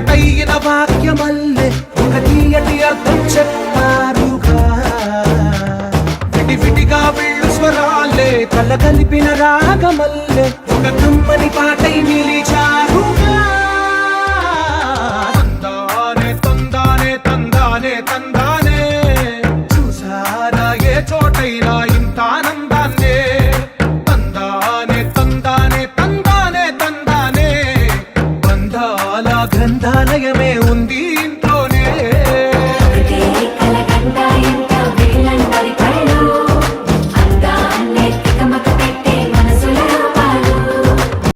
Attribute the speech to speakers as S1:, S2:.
S1: ఒకటైన వాక్యమల్లే ఒక తీయటి అర్థం చెప్పారుగా. విడివిడిగా వెళ్ళు స్వరాలే కల కలిపిన రాగమల్లే ఒక కమ్మని